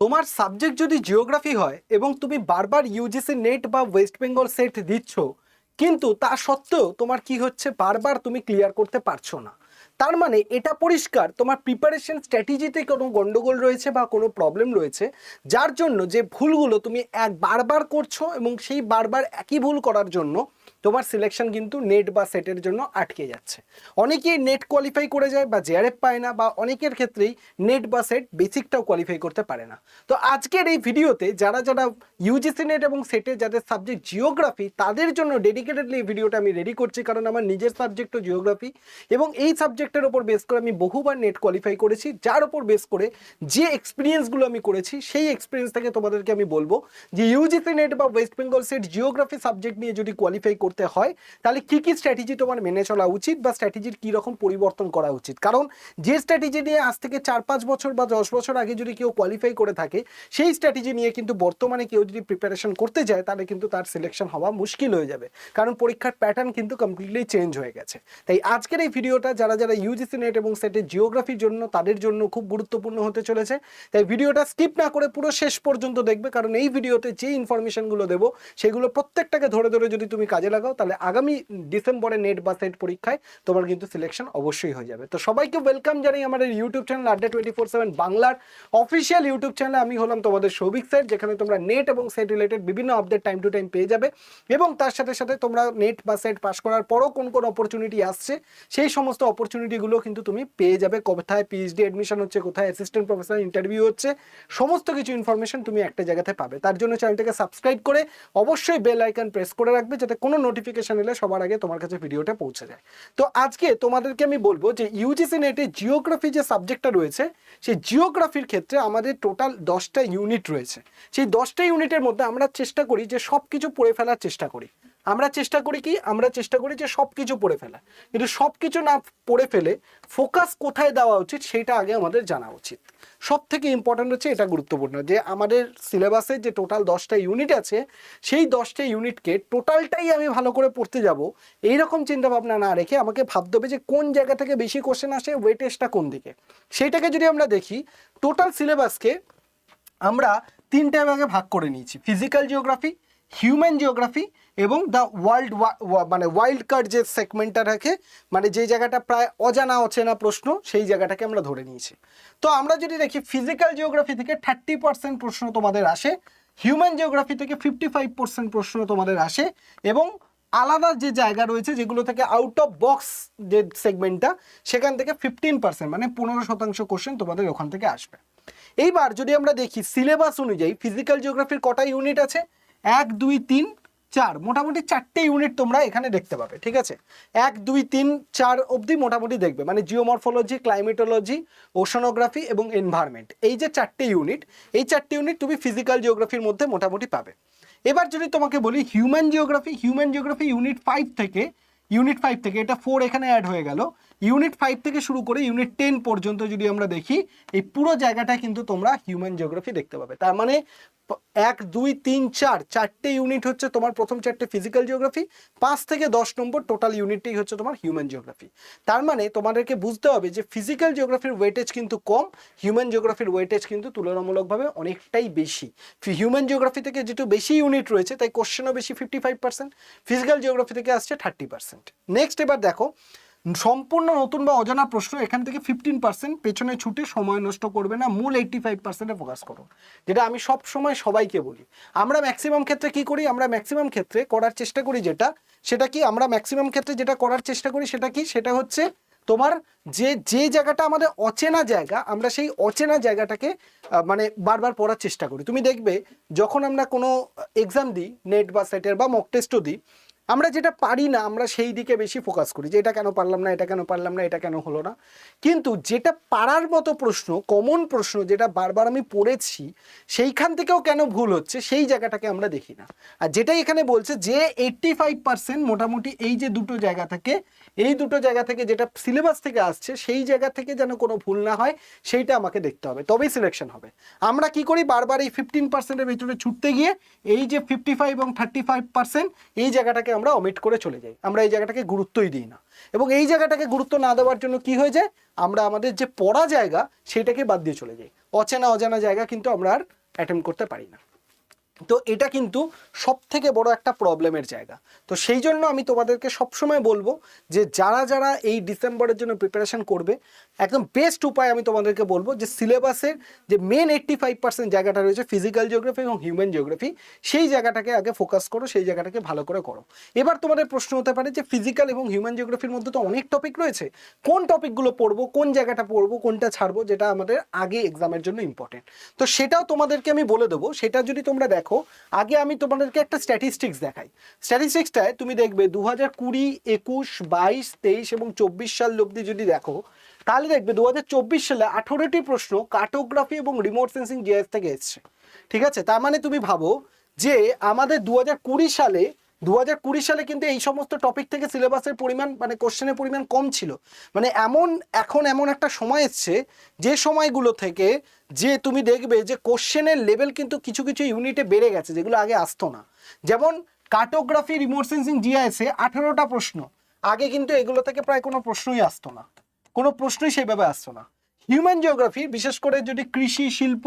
তোমার সাবজেক্ট যদি জিওগ্রাফি হয় এবং তুমি বারবার ইউজিসি নেট বা ওয়েস্ট বেঙ্গল সেট দিচ্ছ, কিন্তু তা সত্ত্বেও তোমার কি হচ্ছে, বারবার তুমি ক্লিয়ার করতে পারছো না। তার মানে এটা পরিষ্কার তোমার প্রিপারেশন স্ট্র্যাটেজিতে কোনো গন্ডগোল রয়েছে বা কোনো প্রবলেম রয়েছে, যার জন্য যে ভুলগুলো তুমি বারবার করছো এবং সেই বারবার একই ভুল করার জন্য তোমার সিলেকশন কিন্তু নেট বা সেটের জন্য আটকে যাচ্ছে। অনেকেই নেট কোয়ালিফাই করে যায় বা জেআরএফ পায় না, বা অনেকের ক্ষেত্রেই নেট বা সেট বেসিকটাও কোয়ালিফাই করতে পারে না। তো আজকের এই ভিডিওতে যারা যারা ইউজিসি নেট এবং সেটে যাদের সাবজেক্ট জিওগ্রাফি, তাদের জন্য ডেডিকেটেডলি এই ভিডিওটা আমি রেডি করছি, কারণ আমার নিজের সাবজেক্টও জিওগ্রাফি এবং এই সাবজেক্টের ওপর বেস করে আমি বহুবার নেট কোয়ালিফাই করেছি, যার ওপর বেস করে যে এক্সপিরিয়েন্সগুলো আমি করেছি সেই এক্সপিরিয়েন্স থেকে তোমাদেরকে আমি বলবো যে ইউজিসি নেট বা West Bengal set geography subject নিয়ে যদি কোয়ালিফাই করতে হয় তাহলে কি কি স্ট্র্যাটেজি তোমার মেনে চলা উচিত বা স্ট্র্যাটেজির কী রকম পরিবর্তন করা উচিত। কারণ যে স্ট্র্যাটেজি নিয়ে আজ থেকে 4-5 বছর বা 10 বছর আগে যদি কেউ কোয়ালিফাই করে থাকে, সেই স্ট্র্যাটেজি নিয়ে কিন্তু বর্তমানে কেউ যদি প্রিপারেশন করতে যায় তাহলে কিন্তু তার সিলেকশন হওয়া মুশকিল হয়ে যাবে, কারণ পরীক্ষার প্যাটার্ন কিন্তু কমপ্লিটলি চেঞ্জ হয়ে গেছে। তাই আজকের এই ভিডিওটা যারা যারা ইউজিসি নেট এবং সেটের জিওগ্রাফির জন্য, তাদের জন্য খুব গুরুত্বপূর্ণ হতে চলেছে। তাই ভিডিওটা স্কিপ না করে পুরো শেষ পর্যন্ত দেখবে, কারণ এই ভিডিওতে যে ইনফরমেশনগুলো দেবো সেগুলো প্রত্যেকটাকে ধরে ধরে যদি তুমি কাজে লাগাও তাহলে আগামী ডিসেম্বরে নেট বা সেট পরীক্ষায় তোমার কিন্তু সিলেকশন অবশ্যই হয়ে যাবে। তো সবাইকে ওয়েলকাম জানাই আমাদের ইউটিউব চ্যানেল আড্ডা 24/7 বাংলার অফিসিয়াল ইউটিউব চ্যানেলে। আমি হলাম তোমাদের সৌভিক স্যার, যেখানে তোমরা নেট এবং সেট রিলেটেড বিভিন্ন আপডেট টাইম টু টাইম পেয়ে যাবে, এবং তার সাথে সাথে তোমরা নেট বা সেট পাস করার পরও কোন কোন অপরচুনিটি আসছে সেই সমস্ত অপরচুনিটিগুলো কিন্তু তুমি পেয়ে যাবে। কোথায় পিএইচডি অ্যাডমিশন হচ্ছে, কোথায় অ্যাসিস্ট্যান্ট প্রফেসর ইন্টারভিউ হচ্ছে, সমস্ত কিছু ইনফরমেশন তুমি একটা জায়গাতে পাবে। তার জন্য চ্যানেলটাকে সাবস্ক্রাইব করে অবশ্যই বেল আইকন প্রেস করে রাখবে, যাতে কোনো নোটিফিকেশন এলে সবার আগে তোমার কাছে ভিডিওটা পৌঁছে যায়। তো আজকে তোমাদেরকে আমি বলবো যে ইউজিসি নেটে জিওগ্রাফি যে সাবজেক্টটা রয়েছে, সেই জিওগ্রাফির ক্ষেত্রে আমাদের টোটাল 10টা ইউনিট রয়েছে। সেই 10টা ইউনিটের মধ্যে আমরা চেষ্টা করি যে সব কিছু পড়ে ফেলার চেষ্টা করি। আমরা চেষ্টা করি যে সব কিছু পড়ে ফেলা, কিন্তু সব কিছু না পড়ে ফেলে ফোকাস কোথায় দেওয়া উচিত সেটা আগে আমাদের জানা উচিত। সব থেকে ইম্পর্ট্যান্ট হচ্ছে এটা, গুরুত্বপূর্ণ যে আমাদের সিলেবাসে যে টোটাল 10টা ইউনিট আছে, সেই 10টা ইউনিটকে টোটালটাই আমি ভালো করে পড়তে যাব এইরকম চিন্তাভাবনা না রেখে আমাকে ভাবতে হবে যে কোন জায়গা থেকে বেশি কোশ্চেন আসে, ওয়েটেজটা কোন দিকে। সেইটাকে যদি আমরা দেখি, টোটাল সিলেবাসকে আমরা 3টে ভাগে ভাগ করে নিয়েছি: ফিজিক্যাল জিওগ্রাফি, হিউম্যান জিওগ্রাফি এবং দ্য ওয়াইল্ড কার্ড যে সেগমেন্টটা রাখে, মানে যে জায়গাটা প্রায় অজানা অচেনা প্রশ্ন, সেই জায়গাটাকে আমরা ধরে নিয়েছি। তো আমরা যদি দেখি, ফিজিক্যাল জিওগ্রাফি থেকে 30% প্রশ্ন তোমাদের আসে, হিউম্যান জিওগ্রাফি থেকে 55% প্রশ্ন তোমাদের আসে, এবং আলাদা যে জায়গা রয়েছে যেগুলো থেকে আউট অফ বক্স যে সেগমেন্টটা, সেখান থেকে 15% মানে 15% কোশ্চেন তোমাদের ওখান থেকে আসবে। এইবার যদি আমরা দেখি সিলেবাস অনুযায়ী ফিজিক্যাল জিওগ্রাফির কটা ইউনিট আছে, 1, 2, 3, 4, মোটামুটি 4টে ইউনিট তোমরা এখানে দেখতে পাবে। ঠিক আছে, 1, 2, 3, 4 অবধি মোটামুটি দেখবে, মানে জিওমরফোলজি, ক্লাইমেটোলজি, ওশানোগ্রাফি এবং এনভায়রনমেন্ট, এই যে 4টে ইউনিট, এই 4টে ইউনিট তুমি ফিজিক্যাল জিওগ্রাফির মধ্যে মোটামুটি পাবে। এবার যদি তোমাকে বলি হিউম্যান জিওগ্রাফি ইউনিট 5 থেকে এটা 4 এখানে অ্যাড হয়ে গেল, ইউনিট 5 থেকে শুরু করে ইউনিট 10 পর্যন্ত যদি আমরা দেখি, এই পুরো জায়গাটা কিন্তু তোমরা হিউম্যান জিওগ্রাফি দেখতে পাবে। তার মানে 1, 2, 3, 4 4টে ইউনিট হচ্ছে তোমার প্রথম 4টে ফিজিক্যাল জিওগ্রাফি, 5 থেকে 10 নম্বর টোটাল ইউনিটটাই হচ্ছে তোমার হিউম্যান জিওগ্রাফি। তার মানে তোমাদেরকে বুঝতে হবে যে ফিজিক্যাল জিওগ্রাফির ওয়েটেজ কিন্তু কম, হিউম্যান জিওগ্রাফির ওয়েটেজ কিন্তু তুলনামূলকভাবে অনেকটাই বেশি। হিউম্যান জিওগ্রাফি থেকে যেহেতু বেশি ইউনিট রয়েছে, তাই কোশ্চেনও বেশি, 55%, ফিজিক্যাল জিওগ্রাফি থেকে আসছে 30%। নেক্সট এবার দেখো, সম্পূর্ণ নতুন বা অজানা প্রশ্ন, এখান থেকে 15% পেছনে ছুটে সময় নষ্ট করবে না, মূল 85%-এ ফোকাস করো, যেটা আমি সব সময় সবাইকে বলি। আমরা ম্যাক্সিমাম ক্ষেত্রে কি করি, করার চেষ্টা করি সেটা হচ্ছে তোমার যে জায়গাটা আমাদের অচেনা জায়গা, আমরা সেই অচেনা জায়গাটাকে মানে বারবার পড়ার চেষ্টা করি। তুমি দেখবে যখন আমরা কোনো এক্সাম দিই, নেট বা সেটের বা মক টেস্টও দিই, আমরা যেটা পারি না আমরা সেই দিকে বেশি ফোকাস করি, যে এটা কেন পারলাম না, এটা কেন হলো না। কিন্তু যেটা পারার মতো প্রশ্ন, কমন প্রশ্ন, যেটা বারবার আমি পড়েছি, সেইখান থেকেও কেন ভুল হচ্ছে সেই জায়গাটাকে আমরা দেখি না। আর যেটাই এখানে বলছে যে 85% মোটামুটি এই যে দুটো জায়গা থেকে যেটা সিলেবাস থেকে আসছে, সেই জায়গা থেকে যেন কোনো ভুল না হয় সেইটা আমাকে দেখতে হবে, তবেই সিলেকশন হবে। আমরা কি করি, বারবার এই 15%-এর ভিতরে ছুটতে গিয়ে এই যে 55 এবং 35% এই জায়গাটাকে আমরা অমিট করে চলে যাই, আমরা এই জায়গাটাকে গুরুত্বই দিই না। এবং এই জায়গাটাকে গুরুত্ব না দেওয়ার জন্য কি হয়ে যায়, আমরা আমাদের যে পড়া জায়গা সেটাকে বাদ দিয়ে চলে যাই, অচেনা অজানা জায়গা কিন্তু আমরা আর অ্যাটেম্প করতে পারি না। তো এটা কিন্তু সব থেকে বড় একটা প্রবলেমের জায়গা। তো সেই জন্য আমি তোমাদেরকে সবসময় বলবো যে যারা যারা এই ডিসেম্বরের জন্য প্রিপারেশন করবে, একদম বেস্ট উপায় আমি তোমাদেরকে বলবো যে সিলেবাসের যে মেন 85% জায়গাটা রয়েছে ফিজিক্যাল জিওগ্রাফি এবং হিউম্যান জিওগ্রাফি, সেই জায়গাটাকে আগে ফোকাস করো, সেই জায়গাটাকে ভালো করে করো। এবার তোমাদের প্রশ্ন হতে পারে যে ফিজিক্যাল এবং হিউম্যান জিওগ্রাফির মধ্যে তো অনেক টপিক রয়েছে, কোন টপিকগুলো পড়বো, কোন জায়গাটা পড়বো, কোনটা ছাড়বো, যেটা আমাদের আগে এক্সামের জন্য ইম্পর্টেন্ট। তো সেটাও তোমাদেরকে আমি বলে দেবো। সেটা যদি তোমরা দেখো, আগে আমি তোমাদেরকে একটা স্ট্যাটিস্টিক্স দেখাই। স্ট্যাটিস্টিক্সটায় তুমি দেখবে 2020, 21, 22, 23 এবং 24 সাল অবধি যদি দেখো, তাহলে দেখবে 2024 সালে 18টি প্রশ্ন কার্টোগ্রাফি এবং রিমোট সেন্সিং জিআইএস থেকে এসছে। ঠিক আছে, তার মানে তুমি ভাবো যে আমাদের 2020 সালে কিন্তু এই সমস্ত টপিক থেকে সিলেবাসের পরিমাণ মানে কোশ্চেনের পরিমাণ কম ছিল। মানে এখন এমন একটা সময় এসছে যে সময়গুলো থেকে যে তুমি দেখবে যে কোশ্চেনের লেভেল কিন্তু কিছু কিছু ইউনিটে বেড়ে গেছে, যেগুলো আগে আসতো না। যেমন কার্টোগ্রাফি রিমোট সেন্সিং জিআইএসে 18টা প্রশ্ন, আগে কিন্তু এগুলো থেকে প্রায় কোনো প্রশ্নই আসতো না, কোনো প্রশ্নই সেইভাবে আসতো না। হিউম্যান জিওগ্রাফি, বিশেষ করে যদি কৃষি, শিল্প,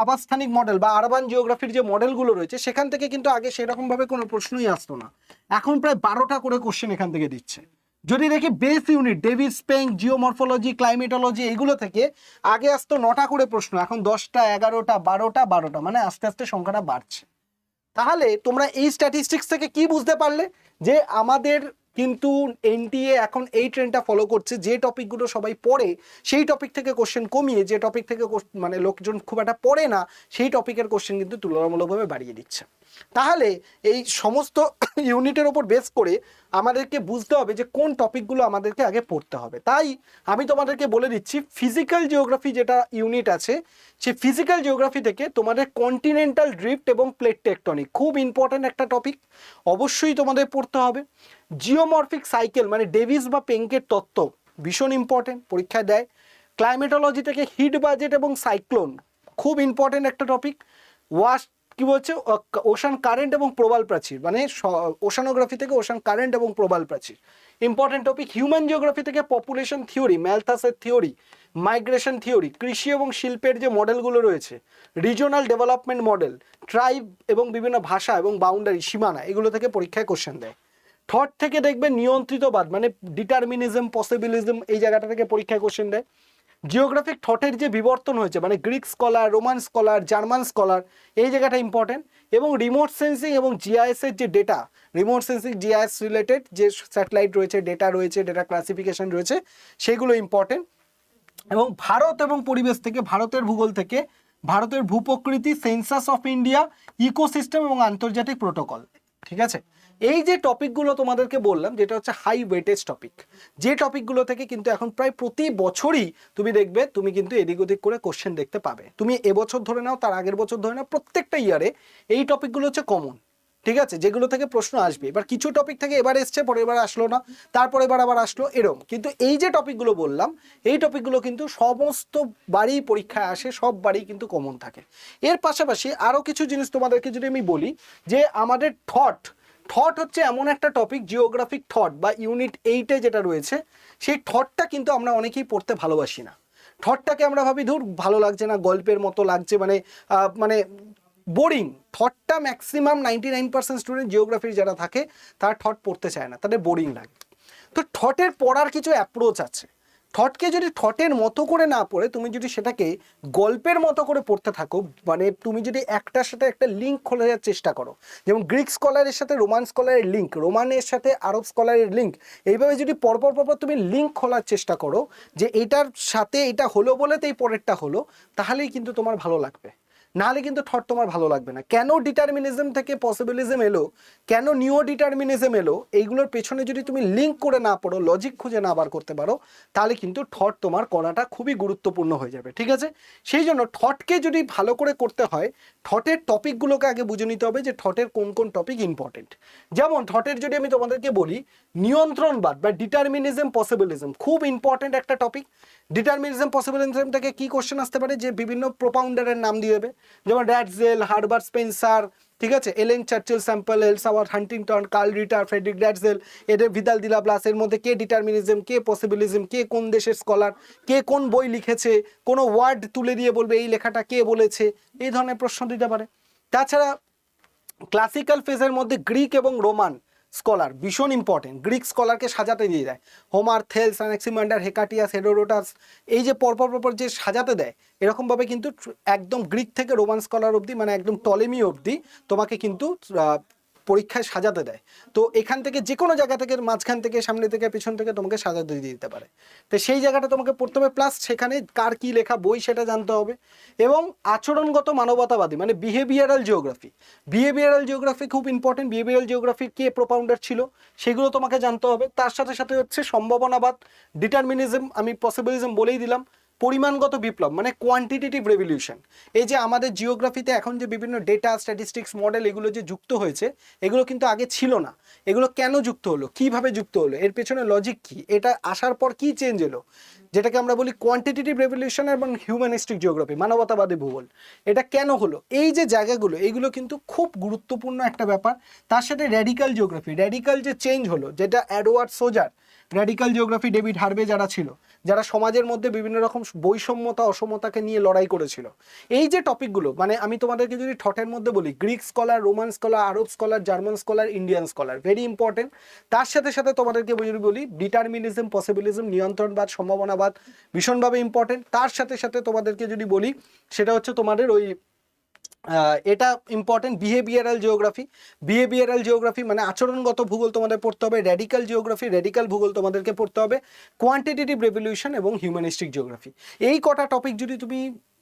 আবাসস্থানিক মডেল বা আরবান জিওগ্রাফির যে মডেলগুলো রয়েছে, সেখান থেকে কিন্তু আগে সেরকমভাবে কোনো প্রশ্নই আসতো না। এখন প্রায় 12টা করে কোশ্চেন এখান থেকে দিচ্ছে। যদি দেখি বেস ইউনিট, ডেভিস, স্পেং, জিওমরফোলজি, ক্লাইমেটোলজি, এগুলো থেকে আগে আসতো 9টা করে প্রশ্ন, এখন 10টা, 11টা, 12টা, মানে আস্তে আস্তে সংখ্যাটা বাড়ছে। তাহলে তোমরা এই স্ট্যাটিস্টিক্স থেকে কি বুঝতে পারলে যে আমাদের কিন্তু এনটিএ এখন এই ট্রেন্ডটা ফলো করছে, যে টপিকগুলো সবাই পড়ে সেই টপিক থেকে কোশ্চেন কমিয়ে, যে টপিক থেকে মানে লোকজন খুব একটা পড়ে না সেই টপিকের কোশ্চেন কিন্তু তুলনামূলকভাবে বাড়িয়ে দিচ্ছে। তাহলে এই সমস্ত ইউনিটের ওপর বেস করে আমাদেরকে বুঝতে হবে যে কোন টপিকগুলো আমাদেরকে আগে পড়তে হবে। তাই আমি তোমাদেরকে বলে দিচ্ছি, ফিজিক্যাল জিওগ্রাফি যেটা ইউনিট আছে, সেই ফিজিক্যাল জিওগ্রাফি থেকে তোমাদের কন্টিনেন্টাল ড্রিফট এবং প্লেট টেকটনিক খুব ইম্পর্ট্যান্ট একটা টপিক, অবশ্যই তোমাদের পড়তে হবে। জিওমরফিক সাইকেল মানে ডেভিস বা পেঙ্কের তত্ত্ব ভীষণ ইম্পর্টেন্ট, পরীক্ষায় দেয়। ক্লাইমেটোলজি থেকে হিট বাজেট এবং সাইক্লোন খুব ইম্পর্টেন্ট একটা টপিক। কি বলছে, ওশান কারেন্ট এবং প্রবাল প্রাচীর, মানে ওশানোগ্রাফি থেকে ওশান কারেন্ট এবং প্রবাল প্রাচীর ইম্পর্টেন্ট টপিক। হিউম্যান জিওগ্রাফি থেকে পপুলেশন থিওরি, ম্যালথাসের থিওরি, মাইগ্রেশন থিওরি, কৃষি এবং শিল্পের যে মডেলগুলো রয়েছে, রিজিওনাল ডেভেলপমেন্ট মডেল, ট্রাইব এবং বিভিন্ন ভাষা এবং বাউন্ডারি, সীমানা, এগুলো থেকে পরীক্ষায় কোশ্চেন দেয়। থট থেকে দেখবে নিয়ন্ত্রিতবাদ মানে ডিটারমিনিজম, পসিবিলিজম, এই জায়গাটা থেকে পরীক্ষায় কোশ্চেন দেয়। জিওগ্রাফিক থটের যে বিবর্তন হয়েছে মানে Greek scholar, Roman scholar, German scholar, এই জায়গাটা ইম্পর্টেন্ট। এবং রিমোট সেন্সিং এবং জিআইএসের যে data, remote sensing GIS related যে স্যাটেলাইট রয়েছে, ডেটা রয়েছে, ডেটা ক্লাসিফিকেশন রয়েছে, সেগুলো ইম্পর্টেন্ট। এবং ভারত এবং পরিবেশ থেকে, ভারতের ভূগোল থেকে ভারতের ভূপ্রকৃতি, সেন্সাস অফ ইন্ডিয়া, ইকোসিস্টেম এবং আন্তর্জাতিক প্রোটোকল। ঠিক আছে, এই যে টপিকগুলো তোমাদেরকে বললাম, যেটা হচ্ছে হাই ওয়েটেজ টপিক, যে টপিকগুলো থেকে কিন্তু এখন প্রায় প্রতি বছরই তুমি দেখবে তুমি কিন্তু এদিক ওদিক করে কোশ্চেন দেখতে পাবে। তুমি এবছর ধরে নাও, তার আগের বছর ধরে নাও, প্রত্যেকটা ইয়ারে এই টপিকগুলো হচ্ছে কমন। ঠিক আছে, যেগুলো থেকে প্রশ্ন আসবে। এবার কিছু টপিক থেকে এবার এসছে, পরের বার আসলো না, তারপর এবার আবার আসলো, এরকম। কিন্তু এই যে টপিকগুলো বললাম, এই টপিকগুলো কিন্তু সমস্ত বারই পরীক্ষায় আসে, সব বারই কিন্তু কমন থাকে। এর পাশাপাশি আরও কিছু জিনিস তোমাদেরকে যদি আমি বলি, যে আমাদের থট হচ্ছে এমন একটা টপিক, জিওগ্রাফিক থট বা ইউনিট 8-এ যেটা রয়েছে, সেই থটটা কিন্তু আমরা অনেকেই পড়তে ভালোবাসি না। থটটাকে আমরা ভাবি ধুর ভালো লাগছে না, গল্পের মতো লাগছে, মানে বোরিং। থটটা ম্যাক্সিমাম 99% স্টুডেন্ট জিওগ্রাফির যারা থাকে তারা থট পড়তে চায় না, তাদের বোরিং লাগে। তো থটের পড়ার কিছু অ্যাপ্রোচ আছে। থটকে যদি থটের মতো করে না পড়ে তুমি যদি সেটাকে গল্পের মতো করে পড়তে থাকো, মানে তুমি যদি একটার সাথে একটা লিঙ্ক খোলার চেষ্টা করো, যেমন গ্রিক স্কলারের সাথে রোমান স্কলারের লিঙ্ক, রোমানের সাথে আরব স্কলারের লিঙ্ক, এইভাবে যদি পরপর তুমি লিঙ্ক খোলার চেষ্টা করো যে এটার সাথে এটা হলো বলে তো এই পরেরটা হলো, তাহলেই কিন্তু তোমার ভালো লাগবে। নাহলে কিন্তু থট তোমার ভালো লাগবে না। কেন ডিটারমিনিজম থেকে পসিবিলিজম এলো, কেন নিও ডিটারমিনিজম এলো, এইগুলোর পেছনে যদি তুমি লিঙ্ক করে না পড়ো, লজিক খুঁজে না বার করতে পারো, তাহলে কিন্তু থট তোমার করাটা খুবই গুরুত্বপূর্ণ হয়ে যাবে। ঠিক আছে, সেই জন্য থটকে যদি ভালো করে করতে হয়, থটের টপিকগুলোকে আগে বুঝে নিতে হবে যে থটের কোন কোন টপিক ইম্পর্টেন্ট। যেমন থটের যদি আমি তোমাদেরকে বলি, নিয়ন্ত্রণবাদ বা ডিটারমিনিজম পসিবিলিজম খুব ইম্পর্টেন্ট একটা টপিক। ডিটারমিনিজম পসিবিলিজম থেকে কি কোশ্চেন আসতে পারে, যে বিভিন্ন প্রোপাউন্ডারের নাম দিয়ে দেবে, যেমন র্যাটজেল, হার্বার্ট স্পেন্সার, ঠিক আছে, Ellen Churchill, Semple, Ellsworth, Huntington, Karl Ritter, Friedrich Ratzel, এদের ভিদাল দিলা ব্লাস, এর মধ্যে কে ডিটারমিনিজম, কে পসিবিলিজম, কে কোন দেশের স্কলার, কে কোন বই লিখেছে, কোনো ওয়ার্ড তুলে দিয়ে বলবে এই লেখাটা কে বলেছে, এই ধরনের প্রশ্ন দিতে পারে। তাছাড়া ক্লাসিক্যাল ফেজের মধ্যে গ্রিক এবং রোমান স্কলার ভীষণ ইম্পর্টেন্ট, গ্রিক স্কলারকে সাজাতে দিয়ে দেয়, হোমার, থেলস, অ্যানাক্সিমান্ডার, হেকাটিয়াস, হেরোডোটাস, এই যে পরপর যে সাজাতে দেয়, এরকমভাবে কিন্তু একদম গ্রিক থেকে রোমান স্কলার অবধি, মানে একদম টলেমি অবধি তোমাকে কিন্তু পরীক্ষায় সাজাতে দেয়। তো এখান থেকে যে কোনো জায়গা থেকে, মাঝখান থেকে, সামনে থেকে, পিছন থেকে তোমাকে সাজাতে দিয়ে দিতে পারে। তো সেই জায়গাটা তোমাকে পড়তে হবে, প্লাস সেখানে কার কী লেখা বই সেটা জানতে হবে। এবং আচরণগত মানবতাবাদী মানে বিহেভিয়ারাল জিওগ্রাফি, বিহেভিয়ারাল জিওগ্রাফি খুব ইম্পর্টেন্ট। বিহেভিয়ারাল জিওগ্রাফির কে প্রোপাউন্ডার ছিল সেগুলো তোমাকে জানতে হবে। তার সাথে সাথে হচ্ছে সম্ভাবনাবাদ, ডিটারমিনিজম, আমি পসিবিলিজম বলেই দিলাম। পরিমাণগত বিপ্লব মানে কোয়ান্টিটেটিভ রেভলিউশন, এই যে আমাদের জিওগ্রাফিতে এখন যে বিভিন্ন ডেটা, স্ট্যাটিস্টিক্স, মডেল এগুলো যে যুক্ত হয়েছে, এগুলো কিন্তু আগে ছিল না। এগুলো কেন যুক্ত হলো, কিভাবে যুক্ত হলো, এর পেছনে লজিক কি, এটা আসার পর কি চেঞ্জ এলো, যেটাকে আমরা বলি কোয়ান্টিটেটিভ রেভলিউশন এবং হিউম্যানিস্টিক জিওগ্রাফি, মানবতাবাদী ভূগোল। এটা কেন হলো, এই যে জায়গাগুলো, এইগুলো কিন্তু খুব গুরুত্বপূর্ণ একটা ব্যাপার। তার সাথে র্যাডিক্যাল জিওগ্রাফি, র্যাডিক্যাল যে চেঞ্জ হলো, যেটা এডওয়ার্ড সোজার, র্যাডিক্যাল জিওগ্রাফি, ডেভিড হার্ভে যারা ছিল, যারা সমাজের মধ্যে বিভিন্ন রকম বৈষম্যতা, অসমতাকে নিয়ে লড়াই করেছিল, এই যে টপিকগুলো, মানে আমি তোমাদেরকে যদি ঠটের মধ্যে বলি, Greek scholar, Roman scholar, Arab scholar, German scholar, Indian scholar, very important. তার সাথে সাথে তোমাদেরকে যদি বলি ডিটারমিনিজম, পসিবিলিজম, নিয়ন্ত্রণবাদ, সম্ভাবনাবাদ ভীষণভাবে ইম্পর্টেন্ট। তার সাথে সাথে তোমাদেরকে যদি বলি সেটা হচ্ছে তোমাদের ওই এটা important behavioural geography. Behavioural geography মানে আচরণগত ভূগোল তোমাদের পড়তে হবে। র্যাডিক্যাল জিওগ্রাফি, র্যাডিক্যাল ভূগোল তোমাদেরকে পড়তে হবে। কোয়ান্টিটেটিভ রেভলিউশন এবং হিউম্যানিস্টিক জিওগ্রাফি, এই কটা টপিক যদি তুমি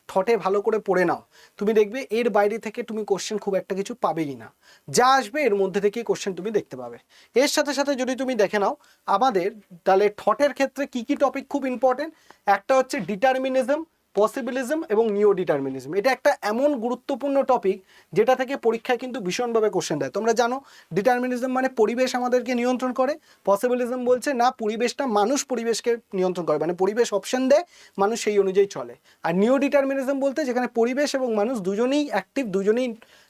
থটে ভালো করে পড়ে নাও, তুমি দেখবে এর বাইরে থেকে তুমি কোশ্চেন খুব একটা কিছু পাবেই না, যা আসবে এর মধ্যে থেকেই কোশ্চেন তুমি দেখতে পাবে। এর সাথে সাথে যদি তুমি দেখে নাও আমাদের তাহলে থটের ক্ষেত্রে কি কি টপিক খুব ইম্পর্টেন্ট, একটা হচ্ছে ডিটারমিনিজম, পসিবিলিজম এবং নিও ডিটারমিনিজম। এটা একটা এমন গুরুত্বপূর্ণ টপিক যেটা থেকে পরীক্ষায় কিন্তু ভীষণভাবে কোশ্চেন দেয়। তোমরা জানো ডিটারমিনিজম মানে পরিবেশ আমাদেরকে নিয়ন্ত্রণ করে, পসিবিলিজম বলছে না পরিবেশটা, মানুষ পরিবেশকে নিয়ন্ত্রণ করে, মানে পরিবেশ অপশন দেয়, মানুষ সেই অনুযায়ী চলে। আর নিও ডিটারমিনিজম বলতে যেখানে পরিবেশ এবং মানুষ দুজনেই অ্যাক্টিভ, দুজনেই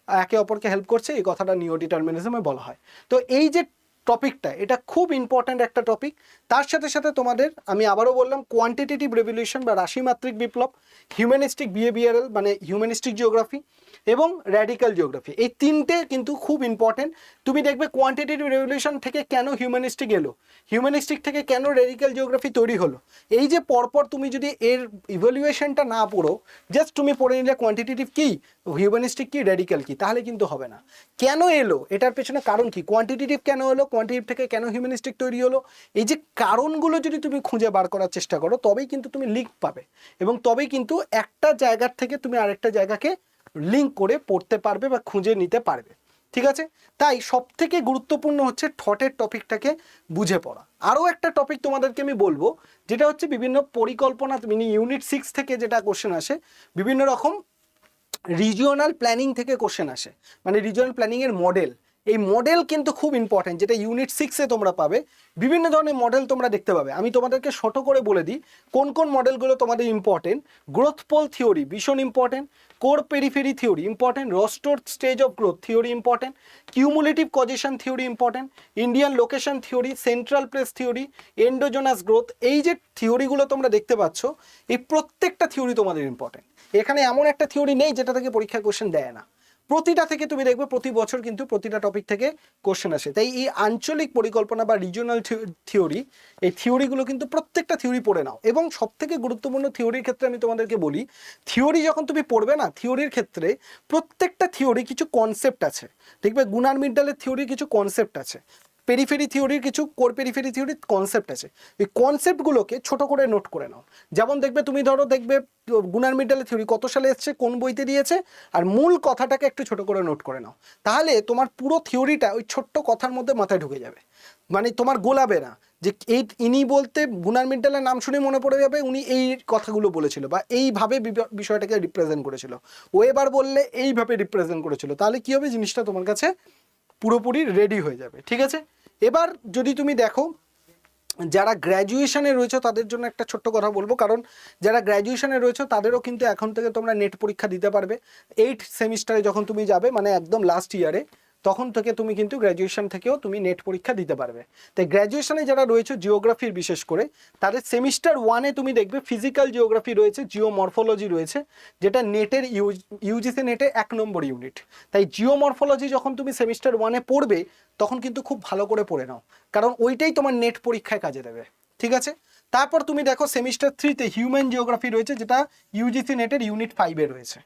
একে অপরকে হেল্প করছে, এই কথাটা নিও ডিটারমিনিজমে বলা হয়। তো এই যে টপিকটা, এটা খুব ইম্পর্ট্যান্ট একটা টপিক। তার সাথে সাথে তোমাদের আমি আবারও বললাম কোয়ান্টিটেটিভ রেভলিউশন বা রাশিমাত্রিক বিপ্লব, হিউম্যানিস্টিক বিহেভিয়ারাল মানে হিউম্যানিস্টিক জিওগ্রাফি এবং র্যাডিক্যাল জিওগ্রাফি, এই তিনটে কিন্তু খুব ইম্পর্টেন্ট। তুমি দেখবে কোয়ান্টিটেটিভ রেভলিউশন থেকে কেন হিউম্যানিস্টিক এলো, হিউম্যানিস্টিক থেকে কেন র্যাডিক্যাল জিওগ্রাফি তৈরি হলো, এই যে পরপর তুমি যদি এর ইভ্যালুয়েশনটা না পড়ো, জাস্ট তুমি পড়ে নিলে কোয়ান্টিটেটিভ কি, হিউম্যানিস্টিক কি, র্যাডিক্যাল কি, তাহলে কিন্তু হবে না। কেন এলো, এটার পেছনে কারণ কি, কোয়ান্টিটেটিভ কেন হলো, কোয়ান্টিটেটিভ থেকে কেন হিউম্যানিস্টিক তৈরি হলো, এই যে কারণগুলো যদি তুমি খুঁজে বার করার চেষ্টা করো, তবেই কিন্তু তুমি লিঙ্ক পাবে এবং তবেই কিন্তু একটা জায়গার থেকে তুমি আরেকটা জায়গাকে লিঙ্ক করে পড়তে পারবে বা খুঁজে নিতে পারবে। ঠিক আছে, তাই সব থেকে গুরুত্বপূর্ণ হচ্ছে থটের টপিকটাকে বুঝে পড়া। আরও একটা টপিক তোমাদেরকে আমি বলবো, যেটা হচ্ছে বিভিন্ন পরিকল্পনা, মানে ইউনিট 6 থেকে যেটা কোশ্চেন আসে, বিভিন্ন রকম রিজিওনাল প্ল্যানিং থেকে কোশ্চেন আসে, মানে রিজিওনাল প্ল্যানিংয়ের মডেল। এই মডেল কিন্তু খুব ইম্পর্টেন্ট, যেটা ইউনিট 6-এ তোমরা পাবে। বিভিন্ন ধরনের মডেল তোমরা দেখতে পাবে। আমি তোমাদেরকে ছোট করে বলে দিই কোন কোন মডেলগুলো তোমাদের ইম্পর্টেন্ট। গ্রোথ পোল থিওরি ভীষণ important, core periphery theory important, রস্টোর stage of growth theory important, cumulative causation theory important, Indian location theory, central place theory, endogenous growth, এই যে থিওরিগুলো তোমরা দেখতে পাচ্ছ, এই প্রত্যেকটা থিওরি তোমাদের ইম্পর্টেন্ট। এখানে এমন একটা থিওরি নেই যেটা থেকে পরীক্ষা কোশ্চেন দেয় না, প্রতিটা থেকে তুমি দেখবে প্রতি বছর কিন্তু প্রতিটা টপিক থেকে কোশ্চেন আসে। তাই এই আঞ্চলিক পরিকল্পনা বা রিজিওনাল থিওরি, এই থিওরিগুলো কিন্তু প্রত্যেকটা থিওরি পড়ে নাও। এবং সব থেকে গুরুত্বপূর্ণ থিওরির ক্ষেত্রে আমি তোমাদেরকে বলি, থিওরি যখন তুমি পড়বে না, থিওরির ক্ষেত্রে প্রত্যেকটা থিওরি কিছু কনসেপ্ট আছে। দেখবে গুনার মিডালের থিওরির কিছু কনসেপ্ট আছে, পেরিফেরি থিওরির কিছু, কোর পেরিফেরি থিওরির কনসেপ্ট আছে। এই কনসেপ্টগুলোকে ছোট করে নোট করে নাও। যেমন দেখবে তুমি ধরো দেখবে গুনার মিডালের থিওরি কত সালে এসছে, কোন বইতে দিয়েছে, আর মূল কথাটাকে একটু ছোট করে নোট করে নাও। তাহলে তোমার পুরো থিওরিটা ওই ছোট্ট কথার মধ্যে মাথায় ঢুকে যাবে, মানে তোমার গোলাবে না যে এই ইনি বলতে গুনার মিডালের নাম শুনে মনে পড়ে যাবে উনি এই কথাগুলো বলেছিল বা এইভাবে বিষয়টাকে রিপ্রেজেন্ট করেছিল, ও এবার বললে এইভাবে রিপ্রেজেন্ট করেছিল। তাহলে কি হবে, জিনিসটা তোমার কাছে পুরোপুরি রেডি হয়ে যাবে। ঠিক আছে, এবার যদি তুমি দেখো যারা গ্র্যাজুয়েশনে রয়েছে তাদের জন্য একটা ছোট্ট কথা বলবো, কারণ যারা গ্র্যাজুয়েশনে রয়েছে তাদেরও কিন্তু এখন থেকে তোমরা নেট পরীক্ষা দিতে পারবে। 8 সেমিস্টারে যখন তুমি যাবে, মানে একদম লাস্ট ইয়ারে, তখন থেকে তুমি কিন্তু গ্র্যাজুয়েশন থেকেও তুমি নেট পরীক্ষা দিতে পারবে। তাই গ্র্যাজুয়েশনে যারা রয়েছে জিওগ্রাফির বিশেষ করে, তাদের সেমিস্টার 1-এ তুমি দেখবে ফিজিক্যাল জিওগ্রাফি রয়েছে, জিওমরফোলজি রয়েছে, যেটা নেটের ইউজিসি নেটে 1 নম্বর ইউনিট। তাই জিওমরফোলজি যখন তুমি সেমিস্টার 1-এ পড়বে তখন কিন্তু খুব ভালো করে পড়ে নাও, কারণ ওইটাই তোমার নেট পরীক্ষায় কাজে দেবে। ঠিক আছে, তারপর তুমি দেখো সেমিস্টার 3-তে হিউম্যান জিওগ্রাফি রয়েছে, যেটা ইউজিসি নেটের ইউনিট 5-এ রয়েছে।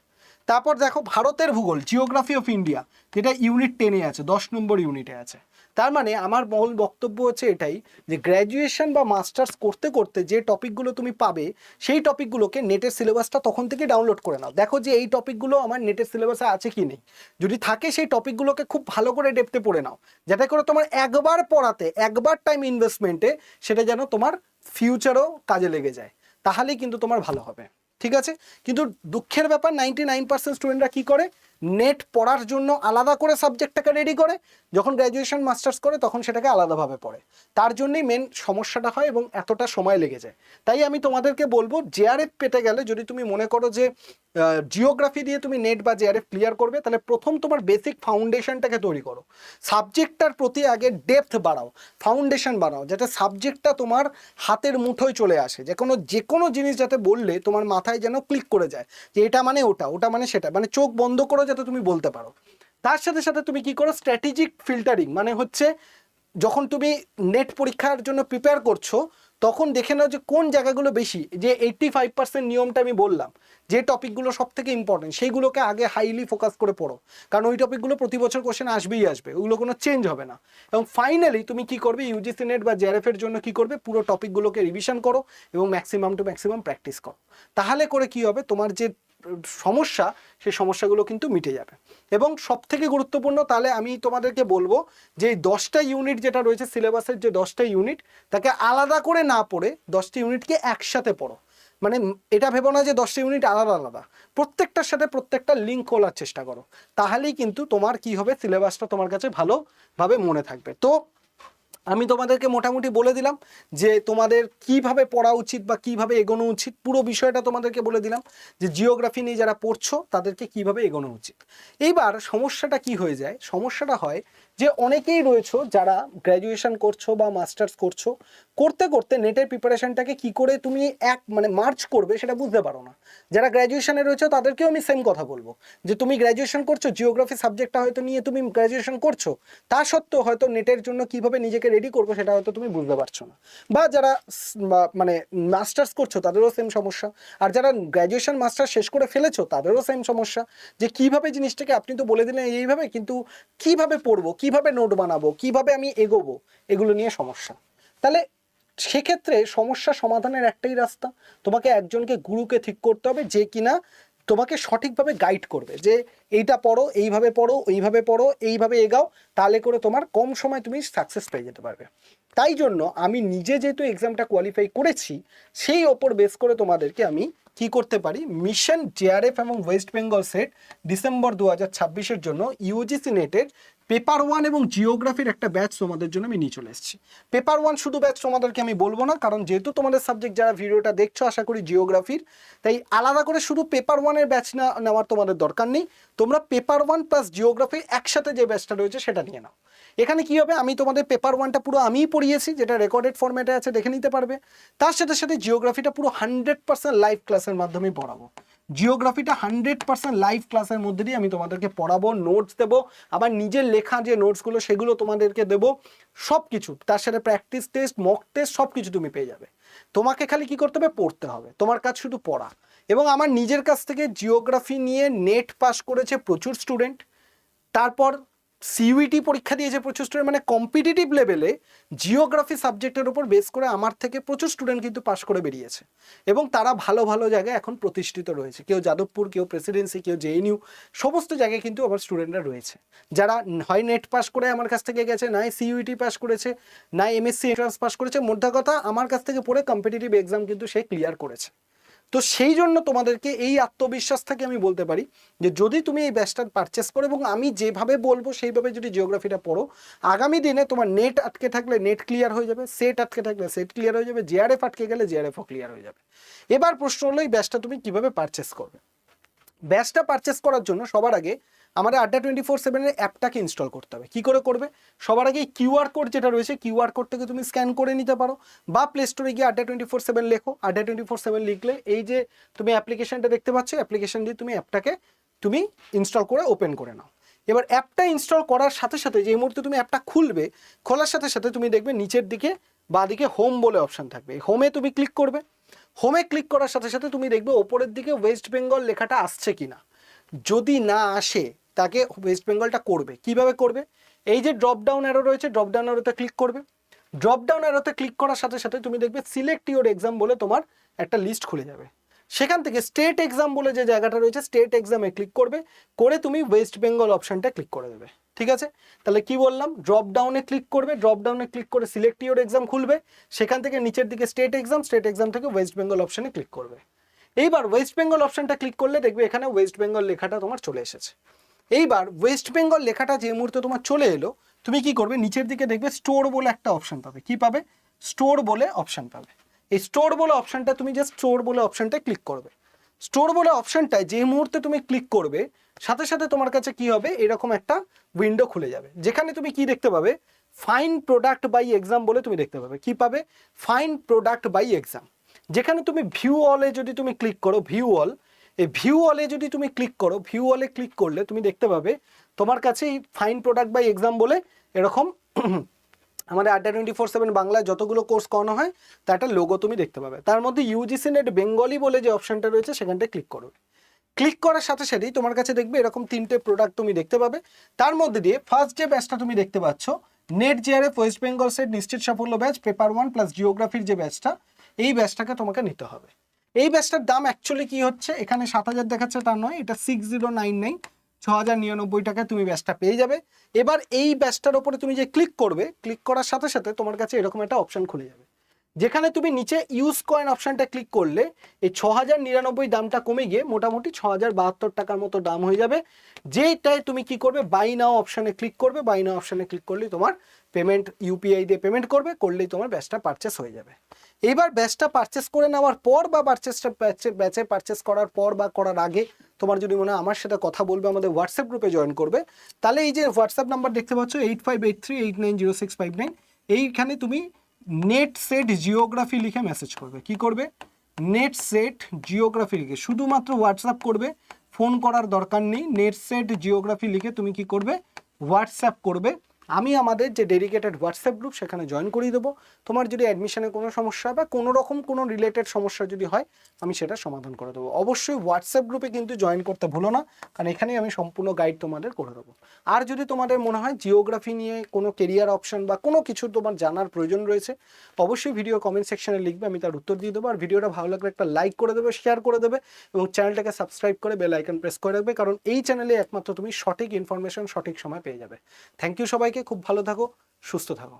তারপর দেখো ভারতের ভূগোল, জিওগ্রাফি অফ ইন্ডিয়া, যেটা ইউনিট 10-এ আছে, 10 নম্বর ইউনিটে আছে। তার মানে আমার মূল বক্তব্য হচ্ছে এটাই, যে গ্র্যাজুয়েশন বা মাস্টার্স করতে করতে যে টপিকগুলো তুমি পাবে সেই টপিকগুলোকে নেটের সিলেবাসটা তখন থেকে ডাউনলোড করে নাও। দেখো যে এই টপিকগুলো আমার নেটের সিলেবাসে আছে কি নেই, যদি থাকে সেই টপিকগুলোকে খুব ভালো করে ডেপথে পড়ে নাও, যাতে করে তোমার একবার পড়াতে, একবার টাইম ইনভেস্টমেন্টে সেটা যেন তোমার ফিউচারও কাজে লেগে যায়, তাহলেই কিন্তু তোমার ভালো হবে। ঠিক আছে, কিন্তু দুঃখের ব্যাপার 99% স্টুডেন্টরা কী করে, নেট পড়ার জন্য আলাদা করে সাবজেক্টটাকে রেডি করে, যখন গ্র্যাজুয়েশন মাস্টার্স করে তখন সেটাকে আলাদাভাবে পড়ে, তার জন্যই মেন সমস্যাটা হয় এবং এতটা সময় লেগে যায়। তাই আমি তোমাদেরকে বলবো, জেআরএফ পেতে গেলে যদি তুমি মনে করো যে জিওগ্রাফি দিয়ে তুমি নেট বা জেআরএফ ক্লিয়ার করবে, তাহলে প্রথম তোমার বেসিক ফাউন্ডেশনটাকে তৈরি করো, সাবজেক্টটার প্রতি আগে ডেপথ বাড়াও, ফাউন্ডেশন বাড়াও, যাতে সাবজেক্টটা তোমার হাতের মুঠোয় চলে আসে, যে কোনো জিনিস যাতে বললে তোমার মাথায় যেন ক্লিক করে যায়, যে এটা মানে ওটা, ওটা মানে সেটা, মানে চোখ বন্ধ করে যাতে তুমি বলতে পারো। তার সাথে সাথে তুমি কি করো, স্ট্র্যাটেজিক ফিল্টারিং, মানে হচ্ছে যখন তুমি নেট পরীক্ষার জন্য প্রিপেয়ার করছো তখন দেখে নাও যে কোন জায়গাগুলো বেশি, যে 85% নিয়মটা আমি বললাম, যে টপিকগুলো সব থেকে ইম্পর্টেন্ট সেইগুলোকে আগে হাইলি ফোকাস করে পড়ো, কারণ ওই টপিকগুলো প্রতি বছর কোশ্চেন আসবেই আসবে, ওগুলো কোনো চেঞ্জ হবে না। এবং ফাইনালি তুমি কি করবে, ইউজিসি নেট বা জেআরএফ এর জন্য কি করবে, পুরো টপিকগুলোকে রিভিশন করো এবং ম্যাক্সিমাম টু ম্যাক্সিমাম প্র্যাকটিস করো। তাহলে করে কি হবে, তোমার যে সমস্যা সেই সমস্যাগুলো কিন্তু মিটে যাবে। এবং সব থেকে গুরুত্বপূর্ণ, তাহলে আমি তোমাদেরকে বলবো যে এই 10টা ইউনিট যেটা রয়েছে সিলেবাসের, যে 10টা ইউনিট, তাকে আলাদা করে না পড়ে 10টা ইউনিটকে একসাথে পড়ো। মানে এটা ভেবো না যে 10টা ইউনিট আলাদা আলাদা, প্রত্যেকটার সাথে প্রত্যেকটা লিঙ্ক খোলার চেষ্টা করো, তাহলেই কিন্তু তোমার কি হবে, সিলেবাসটা তোমার কাছে ভালোভাবে মনে থাকবে। তো আমি তোমাদেরকে মোটামুটি বলে দিলাম যে তোমাদের কিভাবে পড়া উচিত বা কিভাবে এগোনো উচিত, পুরো বিষয়টা তোমাদেরকে বলে দিলাম, যে জিওগ্রাফি নিয়ে যারা পড়ছো তাদেরকে কিভাবে এগোনো উচিত। এইবার সমস্যাটা কি হয়ে যায়, সমস্যাটা হয় যে অনেকেই রয়েছো যারা গ্র্যাজুয়েশন করছো বা মাস্টার্স করছো, করতে করতে নেটের প্রিপারেশনটাকে কি করে তুমি মানে মার্চ করবে সেটা বুঝতে পারো না। যারা গ্র্যাজুয়েশনে রয়েছে তাদেরকেও আমি সেম কথা বলবো, যে তুমি গ্র্যাজুয়েশন করছো, জিওগ্রাফি সাবজেক্টটা হয়তো নিয়ে তুমি গ্র্যাজুয়েশন করছো, তা সত্ত্বেও হয়তো নেটের জন্য কিভাবে নিজেকে রেডি করবো সেটা হয়তো তুমি বুঝতে পারছো না। বা যারা মানে মাস্টার্স করছো তাদেরও সেম সমস্যা, আর যারা গ্র্যাজুয়েশন মাস্টার্স শেষ করে ফেলেছো তাদেরও সেম সমস্যা, যে কিভাবে জিনিসটাকে, আপনি তো বলে দিলেন এইভাবে, কিন্তু কিভাবে পড়বো, কিভাবে নোট বানাবো, কিভাবে আমি এগোবো, এগুলো নিয়ে সমস্যা। তাহলে সেক্ষেত্রে সমস্যা সমাধানের একটাই রাস্তা, তোমাকে একজনকে গুরুকে ঠিক করতে হবে, যে কিনা তোমাকে সঠিকভাবে গাইড করবে, যে এইটা পড়ো, এইভাবে পড়ো, ওইভাবে পড়ো, এইভাবে এগাও, তাহলে করে তোমার কম সময় তুমি সাকসেস পেয়ে যেতে পারবে। তাই জন্য আমি নিজে যেহেতু এক্সামটা কোয়ালিফাই করেছি, সেই ওপর বেস করে তোমাদেরকে আমি কি করতে পারি, মিশন জেআরএফ এবং ওয়েস্ট বেঙ্গল সেট ডিসেম্বর 2026-এর জন্য ইউজিসি নেটের পেপার 1 এবং জিওগ্রাফির একটা ব্যাচ তোমাদের জন্য আমি নিয়ে চলে এসেছি। পেপার 1 শুধু ব্যাচ তোমাদেরকে আমি বলবো না, কারণ যেহেতু তোমাদের সাবজেক্ট যারা ভিডিওটা দেখছো আশা করি জিওগ্রাফির, তাই আলাদা করে শুধু পেপার 1-এর ব্যাচ নেওয়ার তোমাদের দরকার নেই, তোমরা পেপার 1 প্লাস জিওগ্রাফি একসাথে যে ব্যাচটা রয়েছে সেটা নিয়ে নাও। এখানে কি হবে, আমি তোমাদের পেপার 1টা পুরো আমিই পড়িয়েছি, যেটা রেকর্ডেড ফরম্যাটে আছে, দেখে নিতে পারবে। তার সাথে সাথে জিওগ্রাফিটা পুরো 100% লাইভ ক্লাসের মাধ্যমে পড়াবো। জিওগ্রাফিটা 100% লাইভ ক্লাসের মধ্যে দিয়ে আমি তোমাদেরকে পড়াবো, নোটস দেবো, আবার নিজের লেখা যে নোটসগুলো সেগুলো তোমাদেরকে দেবো, সব কিছু, তার সাথে প্র্যাকটিস টেস্ট, মক টেস্ট, সব কিছু তুমি পেয়ে যাবে। তোমাকে খালি কি করতে হবে, পড়তে হবে, তোমার কাজ শুধু পড়া। এবং আমার নিজের কাছ থেকে জিওগ্রাফি নিয়ে নেট পাস করেছে প্রচুর স্টুডেন্ট, তারপর সিইউটি পরীক্ষা দিয়েছে প্রচুর স্টুডেন্ট, মানে কম্পিটিটিভ লেভেলে জিওগ্রাফি সাবজেক্টের উপর বেস করে আমার থেকে প্রচুর স্টুডেন্ট কিন্তু পাস করে বেরিয়েছে, এবং তারা ভালো ভালো জায়গায় এখন প্রতিষ্ঠিত রয়েছে, কেউ যাদবপুর, কেউ প্রেসিডেন্সি, কেউ জেএনইউ, সমস্ত জায়গায় কিন্তু আমার স্টুডেন্টরা রয়েছে, যারা হয় নেট পাস করে আমার কাছ থেকে গেছে, নাই সিইউটি পাস করেছে, না এমএসসি এন্ট্রান্স পাস করেছে, মোদ্দা কথা আমার কাছ থেকে পড়ে কম্পিটিটিভ এক্সাম কিন্তু সে ক্লিয়ার করেছে। তো সেই জন্য তোমাদেরকে এই আত্মবিশ্বাস থেকে আমি বলতে পারি যে যদি তুমি এই ব্যাচটা পারচেস করো এবং আমি যেভাবে বলবো সেইভাবে যদি জিওগ্রাফিটা পড়ো, আগামী দিনে তোমার নেট আটকে থাকলে নেট ক্লিয়ার হয়ে যাবে, সেট আটকে থাকলে সেট ক্লিয়ার হয়ে যাবে, জেআরএফ আটকে গেলে জেআরএফও ক্লিয়ার হয়ে যাবে। এবার প্রশ্ন হলো এই ব্যাচটা তুমি কিভাবে পারচেস করবে। ব্যাচটা পারচেস করার জন্য সবার আগে আমাদের আড্ডা 24/7 অ্যাপটাকে ইনস্টল করতে হবে। কি করে করবে? সবার আগে কিউআর কোড যেটা রয়েছে, কিউআর কোডটাকে তুমি স্ক্যান করে নিতে পারো, বা প্লে স্টোরে গিয়ে আড্ডা 24/7 লেখো। আড্ডা 24/7 লিখলে এই যে তুমি অ্যাপ্লিকেশনটা দেখতে পাচ্ছ, অ্যাপ্লিকেশন দিয়ে তুমি অ্যাপটাকে তুমি ইনস্টল করে ওপেন করে নাও। এবার অ্যাপটা ইনস্টল করার সাথে সাথে যে মুহূর্তে তুমি অ্যাপটা খুলবে, খোলার সাথে সাথে তুমি দেখবে নিচের দিকে বাঁদিকে হোম বলে অপশান থাকবে। হোমে তুমি ক্লিক করবে। হোমে ক্লিক করার সাথে সাথে তুমি দেখবে ওপরের দিকে ওয়েস্ট বেঙ্গল লেখাটা আসছে কিনা। যদি না আসে তাকে ওয়েস্ট বেঙ্গলটা করবে। কিভাবে করবে? এই যে ড্রপ ডাউন অ্যারো রয়েছে, ড্রপ ডাউন অ্যারোতে ক্লিক করবে। ড্রপ ডাউন অ্যারোতে ক্লিক করার সাথে সাথে তুমি দেখবে সিলেক্ট ইওর এক্সাম বলে তোমার একটা লিস্ট খুলে যাবে। সেখান থেকে স্টেট এক্সাম বলে যে জায়গাটা রয়েছে, স্টেট এক্সামে ক্লিক করবে, করে তুমি ওয়েস্ট বেঙ্গল অপশানটা ক্লিক করে দেবে। ঠিক আছে? তাহলে কি বললাম? ড্রপ ডাউনে ক্লিক করবে, ড্রপ ডাউনে ক্লিক করে সিলেক্ট ইওর এক্সাম খুলবে, সেখান থেকে নিচের দিকে স্টেট এক্সাম, স্টেট এক্সাম থেকে ওয়েস্ট বেঙ্গল অপশানে ক্লিক করবে। এইবার ওয়েস্ট বেঙ্গল অপশানটা ক্লিক করলে দেখবে এখানে ওয়েস্ট বেঙ্গল লেখাটা তোমার চলে এসেছে। এইবার ওয়েস্ট বেঙ্গল লেখাটা যে মুহূর্তে তোমার চলে এলো, তুমি কি করবে? নিচের দিকে দেখবে স্টোর বলে একটা অপশান পাবে। কি পাবে? স্টোর বলে অপশান পাবে। এই স্টোর বলে অপশানটা তুমি জাস্ট স্টোর বলে অপশানটায় ক্লিক করবে। স্টোর বলে অপশানটায় যে মুহূর্তে তুমি ক্লিক করবে, সাথে সাথে তোমার কাছে কি হবে? এরকম একটা উইন্ডো খুলে যাবে, যেখানে তুমি কি দেখতে পাবে? ফাইন্ড প্রোডাক্ট বাই এক্সাম বলে তুমি দেখতে পাবে। কি পাবে? Find product by exam. যেখানে তুমি ভিউ অলে যদি তুমি ক্লিক করো, ভিউ অল, এই ভিউ অলে যদি তুমি ক্লিক করো, ভিউ অলে ক্লিক করলে তুমি দেখতে পাবে তোমার কাছে এই ফাইন্ড প্রোডাক্ট বাই এক্সাম বলে এরকম আমাদের আড্ডা 24/7 বাংলায় যতগুলো কোর্স করানো হয় তার একটা লোগো তুমি দেখতে পাবে। তার মধ্যে ইউজিসি নেট বেঙ্গলি বলে যে অপশানটা রয়েছে সেখানটায় ক্লিক করবে। ক্লিক করার সাথে সাথেই তোমার কাছে দেখবে এরকম 3টে প্রোডাক্ট তুমি দেখতে পাবে। তার মধ্যে দিয়ে ফার্স্ট যে ব্যাচটা তুমি দেখতে পাচ্ছ, net JRF West Bengal set নিশ্চিত সাফল্য ব্যাচ পেপার 1 প্লাস জিওগ্রাফির যে ব্যাচটা, এই ব্যাচটাকে তোমাকে নিতে হবে। এই ব্যাচটার দাম অ্যাকচুয়ালি কি হচ্ছে, এখানে 7,000 দেখাচ্ছে তা নয়, এটা 6099, 6,099 টাকায় তুমি ব্যাচটা পেয়ে যাবে। এবার এই ব্যাচটার ওপরে তুমি যে ক্লিক করবে, ক্লিক করার সাথে সাথে তোমার কাছে এরকম একটা অপশান খুলে যাবে, যেখানে তুমি নিচে ইউজ কয়েন অপশানটা ক্লিক করলে এই 6,099 দামটা কমে গিয়ে মোটামুটি 6,072 টাকার মতো দাম হয়ে যাবে। যেটাই তুমি কি করবে? বাই নাও অপশানে ক্লিক করবে। বাই নাও অপশানে ক্লিক করলেই তোমার পেমেন্ট ইউপিআই দিয়ে পেমেন্ট করবে, করলেই তোমার ব্যাচটা পারচেস হয়ে যাবে। এইবার ব্যাচটা পারচেস করে নেওয়ার পর বা ব্যাচে পারচেস করার পর বা করার আগে তোমার যদি মনে হয় আমার সাথে কথা বলবে, আমাদের হোয়াটসঅ্যাপ গ্রুপে জয়েন করবে, তাহলে এই যে হোয়াটসঅ্যাপ নাম্বার দেখতে পাচ্ছ 8583890659, এইখানে তুমি নেট সেট জিওগ্রাফি লিখে মেসেজ করবে। কি করবে? নেট সেট জিওগ্রাফি লিখে শুধুমাত্র হোয়াটসঅ্যাপ করবে, ফোন করার দরকার নেই। নেট সেট জিওগ্রাফি লিখে তুমি কি করবে? হোয়াটসঅ্যাপ করবে। আমি আমাদের যে ডেডিকেটেড হোয়াটসঅ্যাপ গ্রুপ সেখানে জয়েন করিয়ে দেবো। তোমার যদি অ্যাডমিশনে কোনো সমস্যা বা কোনো রকম কোনো রিলেটেড সমস্যা যদি হয়, আমি সেটা সমাধান করে দেবো। অবশ্যই হোয়াটসঅ্যাপ গ্রুপে কিন্তু জয়েন করতে ভুলো না, কারণ এখানেই আমি সম্পূর্ণ গাইড তোমাদের করে দেবো। আর যদি তোমাদের মনে হয় জিওগ্রাফি নিয়ে কোনো কেরিয়ার অপশন বা কোনো কিছু তোমার জানার প্রয়োজন রয়েছে, অবশ্যই ভিডিও কমেন্ট সেকশনে লিখবে, আমি তার উত্তর দিয়ে দেবো। আর ভিডিওটা ভালো লাগলে একটা লাইক করে দেবে, শেয়ার করে দেবে এবং চ্যানেলটাকে সাবস্ক্রাইব করে বেল আইকন প্রেস করে রাখবে, কারণ এই চ্যানেলে একমাত্র তুমি সঠিক ইনফরমেশন সঠিক সময় পেয়ে যাবে। থ্যাংক ইউ সবাইকে, খুব ভালো থাকো, সুস্থ থাকো।